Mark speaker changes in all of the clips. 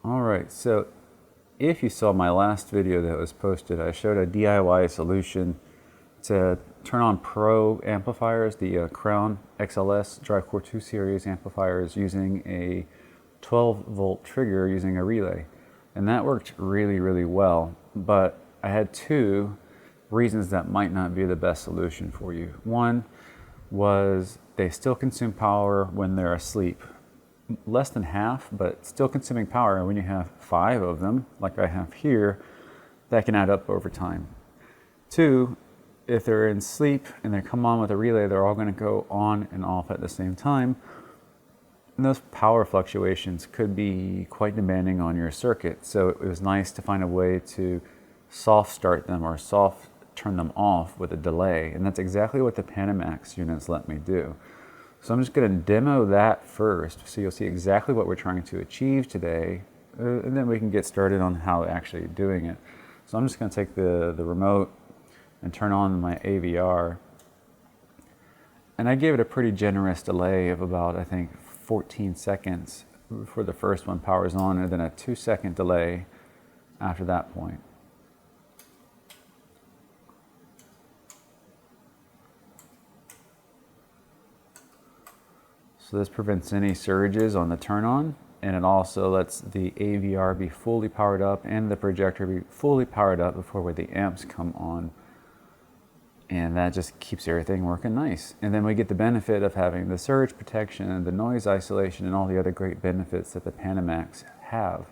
Speaker 1: Alright, so if you saw my last video that was posted, I showed a DIY solution to turn on Pro amplifiers, the Crown XLS Drive Core 2 series amplifiers using a 12 volt trigger using a relay. And that worked really, really well, but I had two reasons that might not be the best solution for you. One was they still consume power when they're asleep. Less than half, but still consuming power. And when you have 5 of them, like I have here, that can add up over time. Two, if they're in sleep and they come on with a relay, they're all going to go on and off at the same time. And those power fluctuations could be quite demanding on your circuit. So it was nice to find a way to soft start them or soft turn them off with a delay. And that's exactly what the Panamax units let me do. So I'm just going to demo that first, so you'll see exactly what we're trying to achieve today, and then we can get started on how actually doing it. So I'm just going to take the remote and turn on my AVR, and I gave it a pretty generous delay of about, I think, 14 seconds before the first one powers on, and then a 2-second delay after that point. So this prevents any surges on the turn on, and it also lets the AVR be fully powered up and the projector be fully powered up before the amps come on. And that just keeps everything working nice. And then we get the benefit of having the surge protection, the noise isolation, and all the other great benefits that the Panamax have.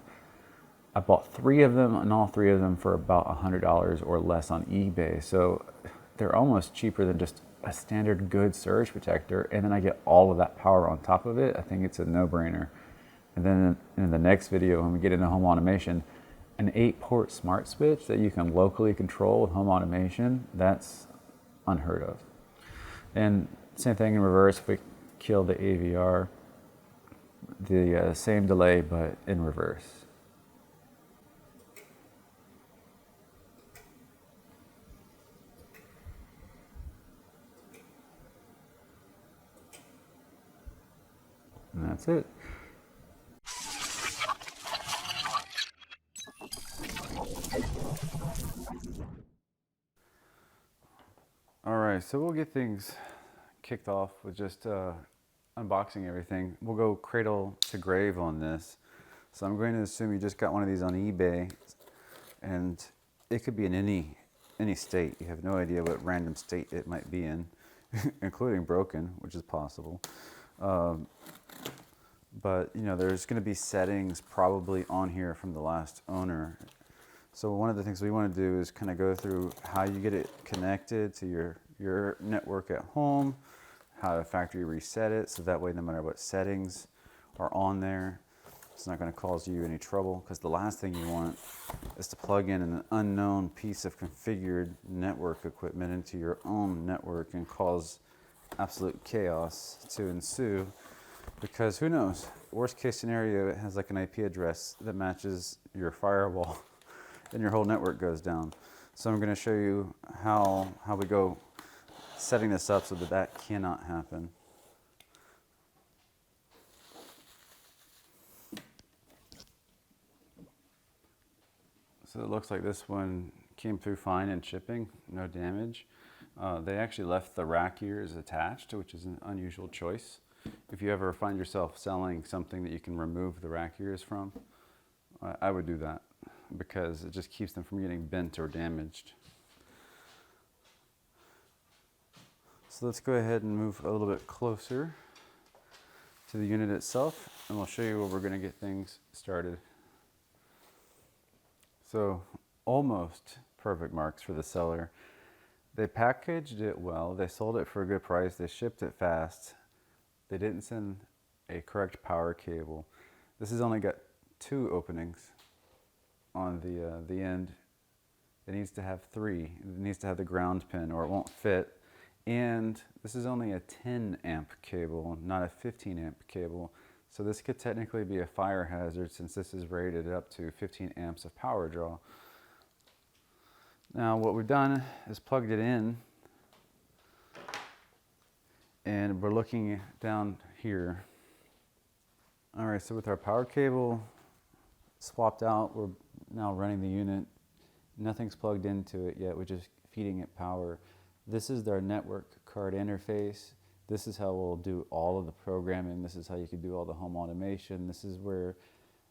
Speaker 1: I bought 3 of them, and all 3 of them for about $100 or less on eBay. So they're almost cheaper than just a standard good surge protector, and then I get all of that power on top of it. I think it's a no-brainer. And then in the next video, when we get into home automation, an 8-port smart switch that you can locally control with home automation, that's unheard of. And same thing in reverse. If we kill the AVR, the same delay but in reverse. And that's it. All right, so we'll get things kicked off with just unboxing everything. We'll go cradle to grave on this. So I'm going to assume you just got one of these on eBay, and it could be in any state. You have no idea what random state it might be in, including broken, which is possible. But you know, there's going to be settings probably on here from the last owner. So one of the things we want to do is kind of go through how you get it connected to your network at home, how to factory reset it, so that way no matter what settings are on there, it's not going to cause you any trouble, because the last thing you want is to plug in an unknown piece of configured network equipment into your own network and cause absolute chaos to ensue. Because who knows, worst case scenario, it has like an IP address that matches your firewall and your whole network goes down. So I'm going to show you how we go setting this up so that that cannot happen. So it looks like this one came through fine in shipping, no damage. They actually left the rack ears attached, which is an unusual choice. If you ever find yourself selling something that you can remove the rack ears from, I would do that, because it just keeps them from getting bent or damaged. So let's go ahead and move a little bit closer to the unit itself, and we'll show you where we're going to get things started. So almost perfect marks for the seller. They packaged it well, they sold it for a good price, they shipped it fast. They didn't send a correct power cable. This has only got 2 openings on the end. It needs to have 3. It needs to have the ground pin or it won't fit. And this is only a 10 amp cable, not a 15 amp cable. So this could technically be a fire hazard, since this is rated up to 15 amps of power draw. Now what we've done is plugged it in, and we're looking down here. All right, so with our power cable swapped out. We're now running the unit. Nothing's plugged into it yet. We're just feeding it power. This is their network card interface. This is how we'll do all of the programming. This is how you can do all the home automation. This is where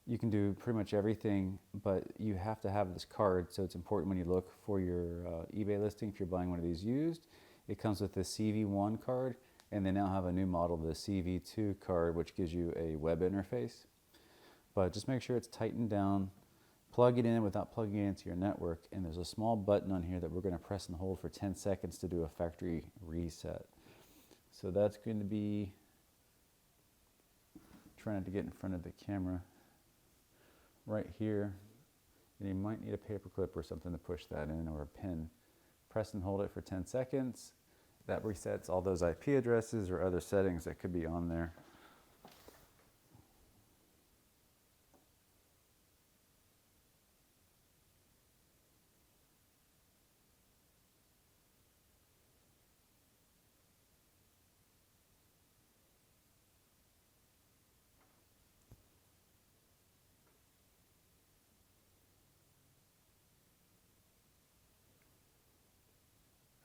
Speaker 1: you can do pretty much everything, but you have to have this card, so it's important when you look for your eBay listing, if you're buying one of these used. It comes with the CV1 card, and they now have a new model, the CV2 card, which gives you a web interface. But just make sure it's tightened down. Plug it in without plugging it into your network, and there's a small button on here that we're going to press and hold for 10 seconds to do a factory reset. So that's going to be, trying to get in front of the camera, right here. And you might need a paper clip or something to push that in, or a pin. Press and hold it for 10 seconds. That resets all those IP addresses or other settings that could be on there.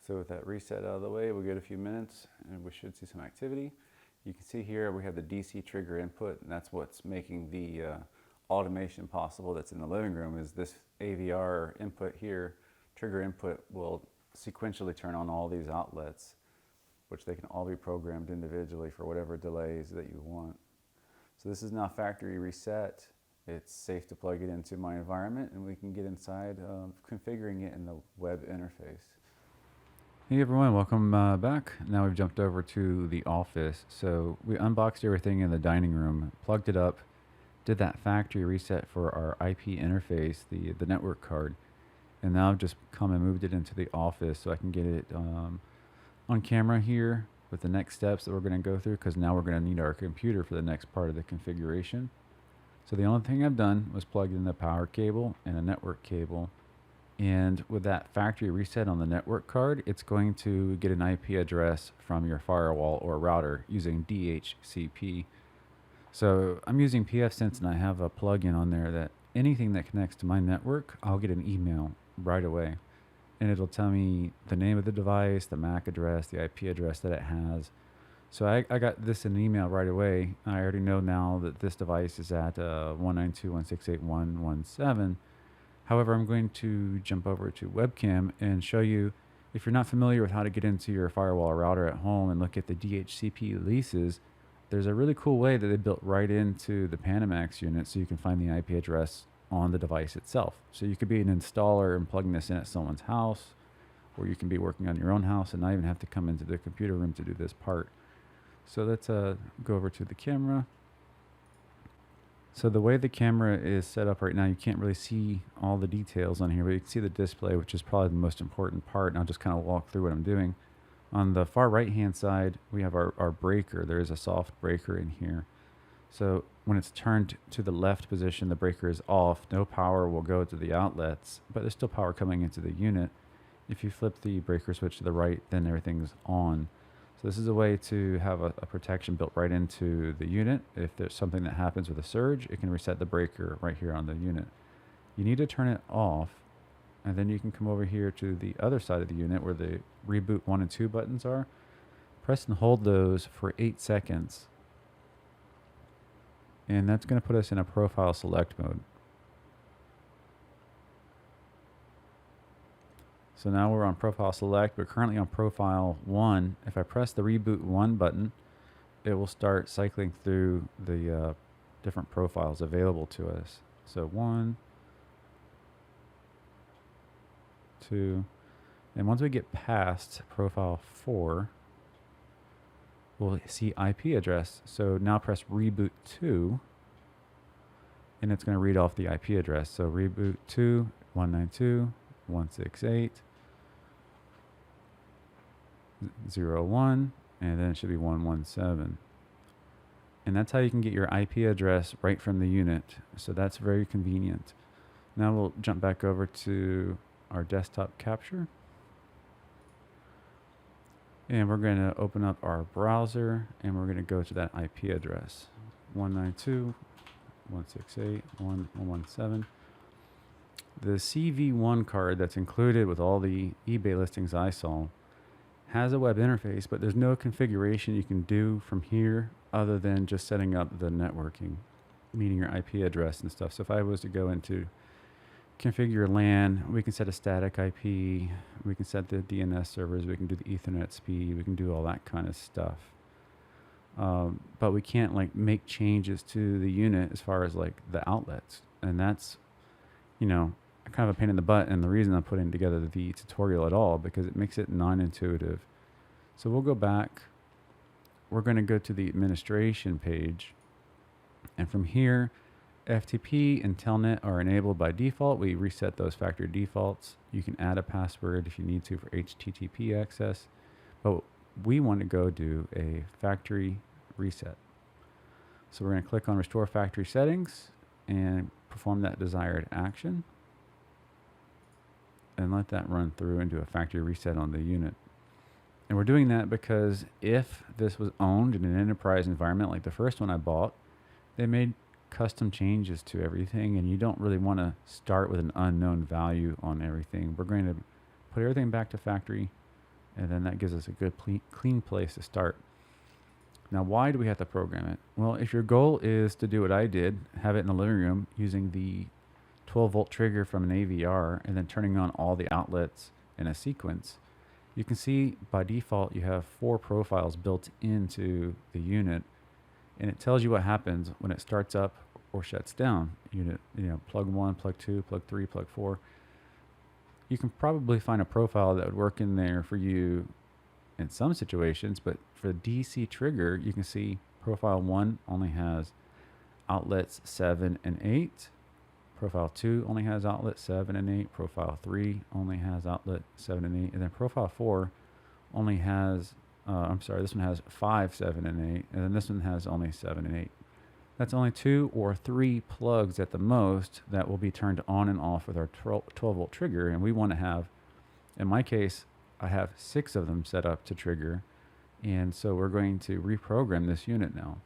Speaker 1: So with that reset out of the way, we'll get a few minutes and we should see some activity. You can see here we have the DC trigger input, and that's what's making the automation possible that's in the living room. Is this AVR input here, trigger input, will sequentially turn on all these outlets, which they can all be programmed individually for whatever delays that you want. So this is now factory reset. It's safe to plug it into my environment, and we can get inside configuring it in the web interface. Hey everyone, welcome back. Now we've jumped over to the office. So we unboxed everything in the dining room, plugged it up, did that factory reset for our IP interface, the network card, and now I've just come and moved it into the office so I can get it on camera here with the next steps that we're going to go through, because now we're going to need our computer for the next part of the configuration. So the only thing I've done was plug in the power cable and a network cable. And with that factory reset on the network card, it's going to get an IP address from your firewall or router using DHCP. So I'm using pfSense, and I have a plugin on there that anything that connects to my network, I'll get an email right away. And it'll tell me the name of the device, the MAC address, the IP address that it has. So I got this in an email right away. I already know now that this device is at 192.168.1.17. However, I'm going to jump over to webcam and show you, if you're not familiar with how to get into your firewall or router at home and look at the DHCP leases, there's a really cool way that they built right into the Panamax unit so you can find the IP address on the device itself. So you could be an installer and plugging this in at someone's house, or you can be working on your own house and not even have to come into the computer room to do this part. So let's go over to the camera. So the way the camera is set up right now, you can't really see all the details on here, but you can see the display, which is probably the most important part. And I'll just kind of walk through what I'm doing. On the far right-hand side, we have our breaker. There is a soft breaker in here. So when it's turned to the left position, the breaker is off. No power will go to the outlets, but there's still power coming into the unit. If you flip the breaker switch to the right, then everything's on. So this is a way to have a protection built right into the unit. If there's something that happens with a surge, it can reset the breaker right here on the unit. You need to turn it off, and then you can come over here to the other side of the unit where the reboot 1 and 2 buttons are. Press and hold those for 8 seconds. And that's going to put us in a profile select mode. So now we're on profile select. We're currently on profile 1. If I press the reboot 1 button, it will start cycling through the different profiles available to us. So 1, 2, and once we get past profile 4, we'll see IP address. So now press reboot 2, and it's going to read off the IP address. So reboot 2, 192.168.0.1, and then it should be 117. And that's how you can get your IP address right from the unit. So that's very convenient. Now we'll jump back over to our desktop capture. And we're going to open up our browser, and we're going to go to that IP address, 192. 168.1.117. The CV1 card that's included with all the eBay listings I saw has a web interface, but there's no configuration you can do from here other than just setting up the networking, meaning your IP address and stuff. So if I was to go into configure LAN, we can set a static IP, we can set the DNS servers, we can do the Ethernet speed, we can do all that kind of stuff. But we can't like make changes to the unit as far as like the outlets. And that's, you know, kind of a pain in the butt, and the reason I'm putting together the tutorial at all, because it makes it non-intuitive. So we'll go back. We're going to go to the administration page, and from here, FTP and telnet are enabled by default. We reset those factory defaults. You can add a password if you need to for HTTP access, but we want to go do a factory reset. So we're going to click on Restore Factory Settings and perform that desired action, and let that run through and do a factory reset on the unit. And we're doing that because if this was owned in an enterprise environment like the first one I bought, they made custom changes to everything, and you don't really want to start with an unknown value on everything. We're going to put everything back to factory, and then that gives us a good clean place to start. Now, why do we have to program it? Well, if your goal is to do what I did, have it in the living room using the 12-volt trigger from an AVR and then turning on all the outlets in a sequence, you can see by default you have 4 profiles built into the unit, and it tells you what happens when it starts up or shuts down. Unit, plug 1, plug 2, plug 3, plug 4. You can probably find a profile that would work in there for you in some situations, but for the DC trigger, you can see profile 1 only has outlets 7 and 8. Profile 2 only has outlet 7 and 8. Profile 3 only has outlet 7 and 8. And then profile 4 only has, this one has 5, 7, and 8. And then this one has only 7 and 8. That's only 2 or 3 plugs at the most that will be turned on and off with our 12-volt trigger. And we want to have, in my case, I have 6 of them set up to trigger. And so we're going to reprogram this unit now.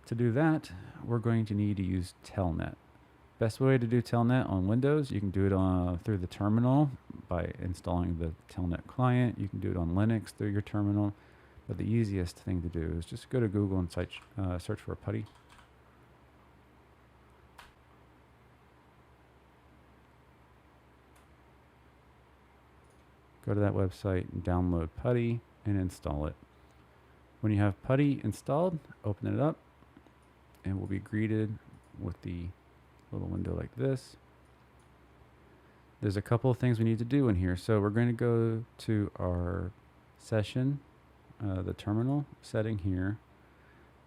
Speaker 1: To do that, we're going to need to use telnet. Best way to do telnet on Windows, you can do it through the terminal by installing the telnet client. You can do it on Linux through your terminal. But the easiest thing to do is just go to Google and search for a PuTTY. Go to that website and download PuTTY and install it. When you have PuTTY installed, open it up, and we'll be greeted with the little window like this. There's a couple of things we need to do in here. So we're going to go to our session, the terminal setting here,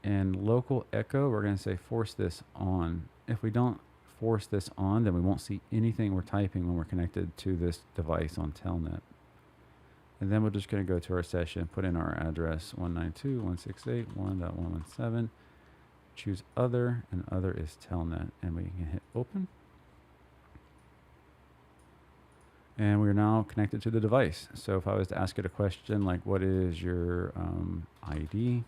Speaker 1: and local echo, we're going to say force this on. If we don't force this on, then we won't see anything we're typing when we're connected to this device on telnet. And then we're just going to go to our session, put in our address 192.168.1.117, choose other, and other is telnet, and we can hit open. And we're now connected to the device. So if I was to ask it a question like, what is your ID?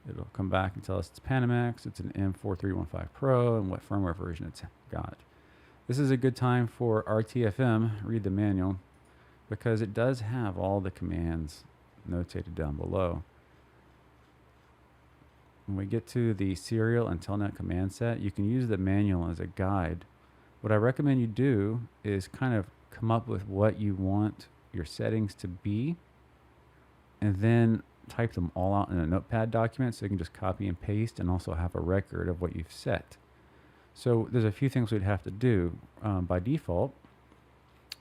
Speaker 1: It'll come back and tell us it's Panamax, it's an M4315 Pro, and what firmware version it's got. This is a good time for RTFM, read the manual, because it does have all the commands notated down below. When we get to the serial and telnet command set, you can use the manual as a guide. What I recommend you do is kind of come up with what you want your settings to be, and then type them all out in a notepad document so you can just copy and paste and also have a record of what you've set. So there's a few things we'd have to do. By default,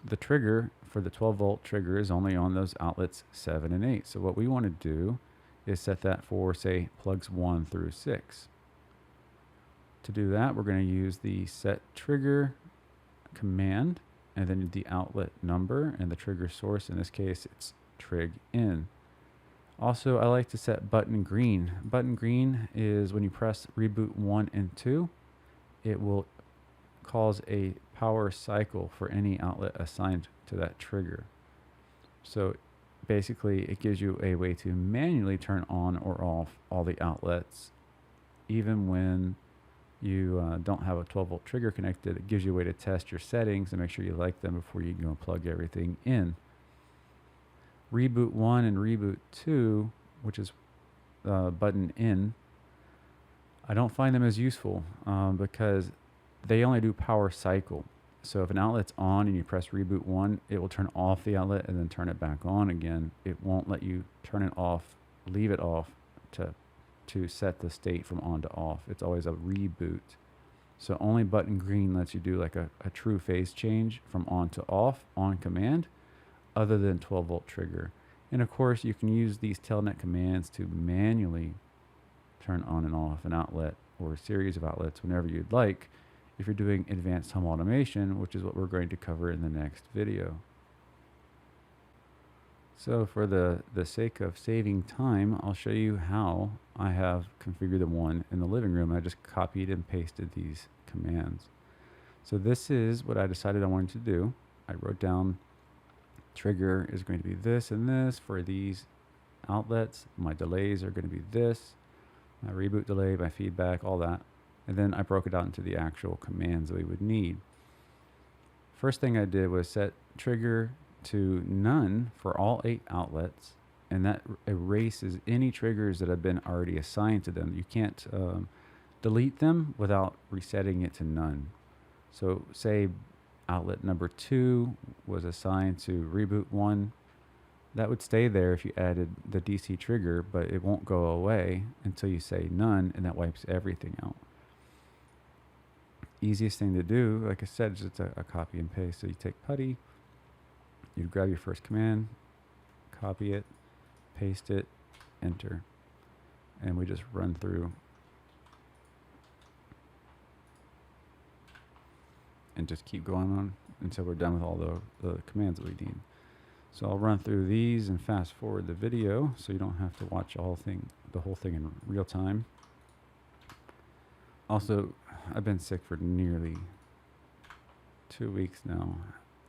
Speaker 1: the trigger for the 12-volt trigger is only on those outlets 7 and 8. So what we want to do is set that for, say, plugs 1 through 6. To do that, we're going to use the set trigger command, and then the outlet number and the trigger source. In this case, it's trig in. Also, I like to set button green. Button green is when you press reboot 1 and 2, it will cause a power cycle for any outlet assigned to that trigger. So basically, it gives you a way to manually turn on or off all the outlets, even when you don't have a 12 volt trigger connected, it gives you a way to test your settings and make sure you like them before you go and plug everything in. Reboot 1 and reboot 2, which is button in, I don't find them as useful because they only do power cycle. So if an outlet's on and you press reboot 1, it will turn off the outlet and then turn it back on again. It won't let you turn it off, leave it off to set the state from on to off. It's always a reboot. So only button green lets you do like a true phase change from on to off on command, other than 12 volt trigger. And of course you can use these telnet commands to manually turn on and off an outlet or a series of outlets whenever you'd like, if you're doing advanced home automation, which is what we're going to cover in the next video. So for the sake of saving time, I'll show you how I have configured the one in the living room. I just copied and pasted these commands. So this is what I decided I wanted to do. I wrote down trigger is going to be this and this for these outlets. My delays are going to be this, my reboot delay, my feedback, all that. And then I broke it out into the actual commands that we would need. First thing I did was set trigger to none for all 8 outlets, and that erases any triggers that have been already assigned to them. You can't delete them without resetting it to none. So say outlet number 2 was assigned to reboot 1. That would stay there if you added the DC trigger, but it won't go away until you say none, and that wipes everything out. Easiest thing to do, like I said, is just a copy and paste. So you take putty, you grab your first command, copy it, paste it, enter, and we just run through and just keep going on until we're done with all the commands that we need. So I'll run through these and fast forward the video so you don't have to watch the whole thing in real time. Also, I've been sick for nearly 2 weeks now,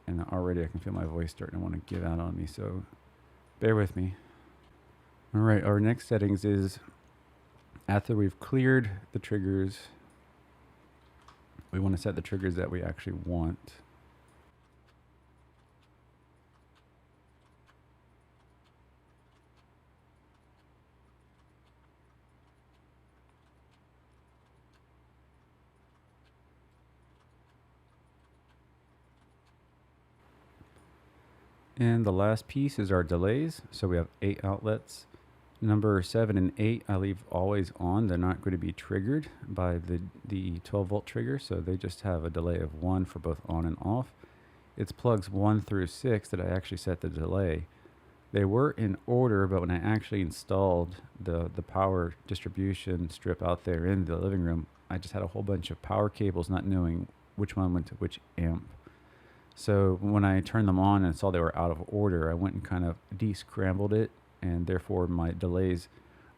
Speaker 1: and already I can feel my voice starting to want to give out on me, so bear with me. All right, our next settings is after we've cleared the triggers, we want to set the triggers that we actually want. And the last piece is our delays. So we have 8 outlets. Number 7 and 8 I leave always on. They're not going to be triggered by the 12 volt trigger, so they just have a delay of 1 for both on and off. It's plugs 1 through 6 that I actually set the delay. They were in order, but when I actually installed the power distribution strip out there in the living room, I just had a whole bunch of power cables not knowing which one went to which amp. So when I turned them on and saw they were out of order, I went and kind of de-scrambled it, and therefore my delays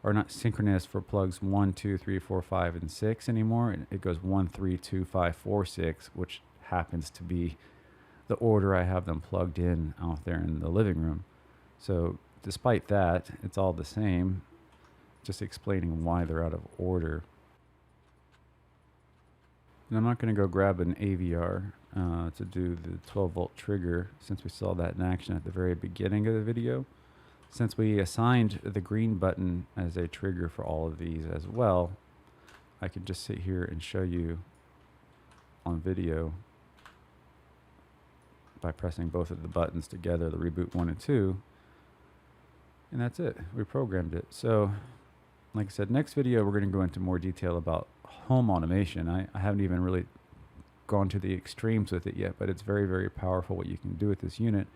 Speaker 1: are not synchronous for plugs 1, 2, 3, 4, 5, and 6 anymore. It goes 1, 3, 2, 5, 4, 6, which happens to be the order I have them plugged in out there in the living room. So despite that, it's all the same, just explaining why they're out of order. And I'm not going to go grab an AVR to do the 12 volt trigger, since we saw that in action at the very beginning of the video. Since we assigned the green button as a trigger for all of these as well, I can just sit here and show you on video by pressing both of the buttons together, the reboot 1 and 2, and that's it. We programmed it. So like I said, next video we're going to go into more detail about home automation. I haven't even really gone to the extremes with it yet, but it's very, very powerful what you can do with this unit.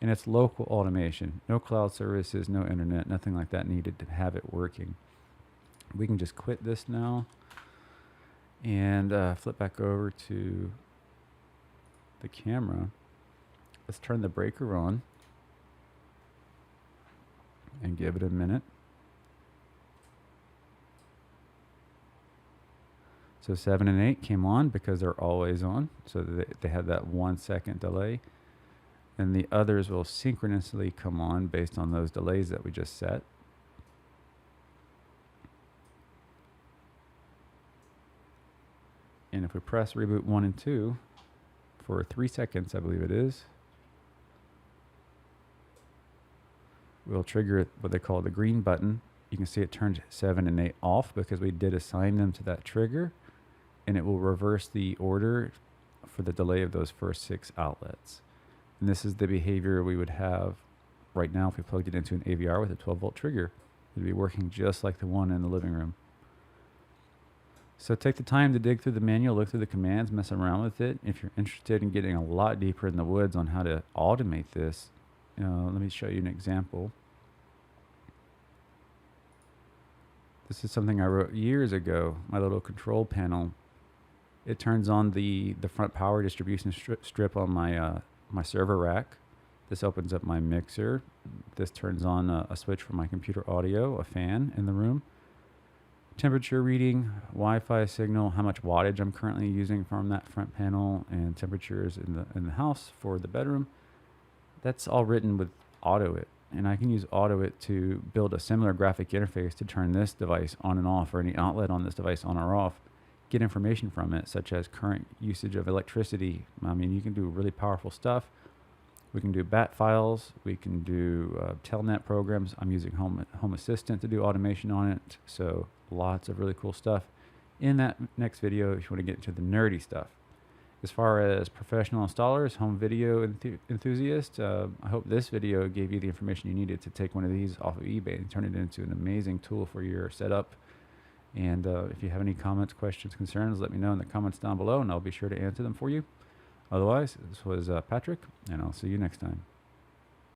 Speaker 1: And it's local automation. No cloud services, no internet, nothing like that needed to have it working. We can just quit this now and flip back over to the camera. Let's turn the breaker on and give it a minute. So 7 and 8 came on because they're always on, so they have that 1 second delay. And the others will synchronously come on based on those delays that we just set. And if we press reboot 1 and 2 for 3 seconds, I believe it is, we'll trigger what they call the green button. You can see it turned 7 and 8 off because we did assign them to that trigger, and it will reverse the order for the delay of those first 6 outlets. And this is the behavior we would have right now if we plugged it into an AVR with a 12-volt trigger. It would be working just like the one in the living room. So take the time to dig through the manual, look through the commands, mess around with it. If you're interested in getting a lot deeper in the woods on how to automate this, let me show you an example. This is something I wrote years ago, my little control panel. It turns on the front power distribution strip on my my server rack. This opens up my mixer. This turns on a switch for my computer audio, a fan in the room. Temperature reading, Wi-Fi signal, how much wattage I'm currently using from that front panel, and temperatures in the house for the bedroom. That's all written with AutoIt, and I can use AutoIt to build a similar graphic interface to turn this device on and off, or any outlet on this device on or off, get information from it, such as current usage of electricity. I mean, you can do really powerful stuff. We can do BAT files, we can do telnet programs. I'm using Home Assistant to do automation on it, so lots of really cool stuff. In that next video, if you want to get into the nerdy stuff. As far as professional installers, home video enthusiasts, I hope this video gave you the information you needed to take one of these off of eBay and turn it into an amazing tool for your setup. And if you have any comments, questions, concerns, let me know in the comments down below, and I'll be sure to answer them for you. Otherwise, this was Patrick, and I'll see you next time.